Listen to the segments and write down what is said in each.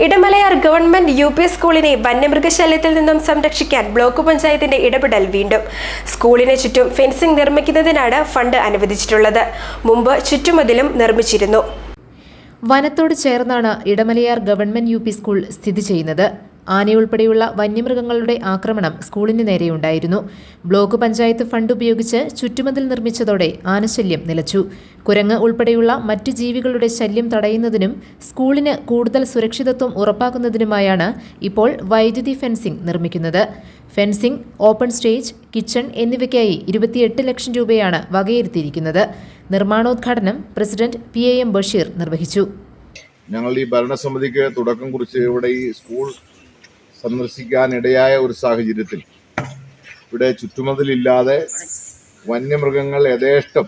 Idamalayar government UP. സ്കൂളിനെ വന്യമൃഗശല്യത്തിൽ നിന്നും സംരക്ഷിക്കാൻ ബ്ലോക്ക് പഞ്ചായത്തിന്റെ ഇടപെടൽ വീണ്ടും. സ്കൂളിന് ചുറ്റും ഫെൻസിംഗ് നിർമ്മിക്കുന്നതിനാണ് ഫണ്ട് അനുവദിച്ചിട്ടുള്ളത്. മുമ്പ് ചുറ്റുമതിലും നിർമ്മിച്ചിരുന്നു. വനത്തോട് ചേർന്നാണ് ഇടമലയാർ ഗവൺമെന്റ് യു.പി. സ്കൂൾ സ്ഥിതി ചെയ്യുന്നത്. ആനയുൾപ്പെടെയുള്ള വന്യമൃഗങ്ങളുടെ ആക്രമണം സ്കൂളിന് നേരെയുണ്ടായിരുന്നു. ബ്ലോക്ക് പഞ്ചായത്ത് ഫണ്ട് ഉപയോഗിച്ച് ചുറ്റുമതിൽ നിർമ്മിച്ചതോടെ ആനശല്യം നിലച്ചു. കുരങ്ങ് ഉൾപ്പെടെയുള്ള മറ്റു ജീവികളുടെ ശല്യം തടയുന്നതിനും സ്കൂളിന് കൂടുതൽ സുരക്ഷിതത്വം ഉറപ്പാക്കുന്നതിനുമായാണ് ഇപ്പോൾ വൈദ്യുതി ഫെൻസിംഗ് നിർമ്മിക്കുന്നത്. ഫെൻസിംഗ്, ഓപ്പൺ സ്റ്റേജ്, കിച്ചൺ എന്നിവയ്ക്കായി 28 ലക്ഷം രൂപയാണ് വകയിരുത്തിയിരിക്കുന്നത്. നിർമ്മാണോദ്ഘാടനം പ്രസിഡന്റ് PAM ബഷീർ നിർവഹിച്ചു. ഞങ്ങൾ ഈ ഭരണസമിതിക്ക് തുടക്കം കുറിച്ച് ഇവിടെ ഈ സ്കൂൾ സന്ദർശിക്കാനിടയായ ഒരു സാഹചര്യത്തിൽ ഇവിടെ ചുറ്റുമതിലില്ലാതെ വന്യമൃഗങ്ങൾ യഥേഷ്ടം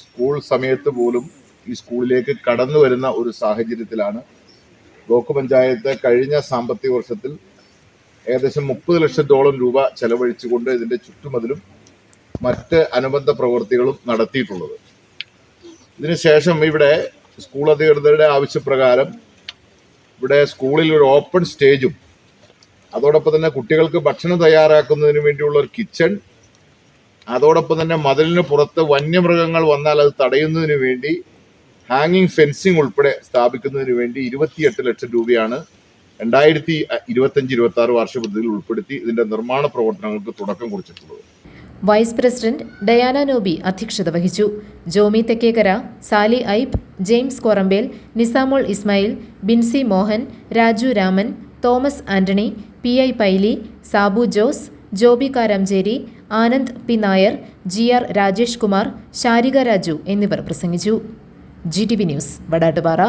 സ്കൂൾ സമയത്ത് പോലും ഈ സ്കൂളിലേക്ക് കടന്നു വരുന്ന ഒരു സാഹചര്യത്തിലാണ് ബ്ലോക്ക് പഞ്ചായത്ത് കഴിഞ്ഞ സാമ്പത്തിക വർഷത്തിൽ ഏകദേശം 30 ലക്ഷത്തോളം രൂപ ചെലവഴിച്ചുകൊണ്ട് ഇതിൻ്റെ ചുറ്റുമതിലും മറ്റ് അനുബന്ധ പ്രവൃത്തികളും നടത്തിയിട്ടുള്ളത്. ഇതിനുശേഷം ഇവിടെ സ്കൂൾ അധികൃതരുടെ ആവശ്യപ്രകാരം ഇവിടെ സ്കൂളിൽ ഒരു ഓപ്പൺ സ്റ്റേജും അതോടൊപ്പം തന്നെ കുട്ടികൾക്ക് ഭക്ഷണം തയ്യാറാക്കുന്നതിന് വേണ്ടിയുള്ള ഒരു കിച്ചൺ, അതോടൊപ്പം തന്നെ മതിലിന് പുറത്ത് വന്യമൃഗങ്ങൾ വന്നാൽ അത് തടയുന്നതിന് വേണ്ടി ഹാങ്ങിങ് ഫെൻസിങ് ഉൾപ്പെടെ സ്ഥാപിക്കുന്നതിന് വേണ്ടി 28 ലക്ഷം രൂപയാണ് 2025-26 വാർഷിക പദ്ധതിയിൽ ഉൾപ്പെടുത്തി ഇതിന്റെ നിർമ്മാണ പ്രവർത്തനങ്ങൾക്ക് തുടക്കം കുറിച്ചിട്ടുള്ളത്. വൈസ് പ്രസിഡന്റ് ഡയാന നോബി അധ്യക്ഷത വഹിച്ചു. Jomy Thekkekara, Sally Aib, James Korampel, Nisamol Ismail, Binsy Mohan, Raju Raman, Thomas Antony, PI Paily, Sabu Jose, Joby Karamcheri, Anand P Nair, GR Rajesh Kumar, Sarika Raju എന്നിവർ പ്രസംഗിച്ചു. GTV news, Vadattupara.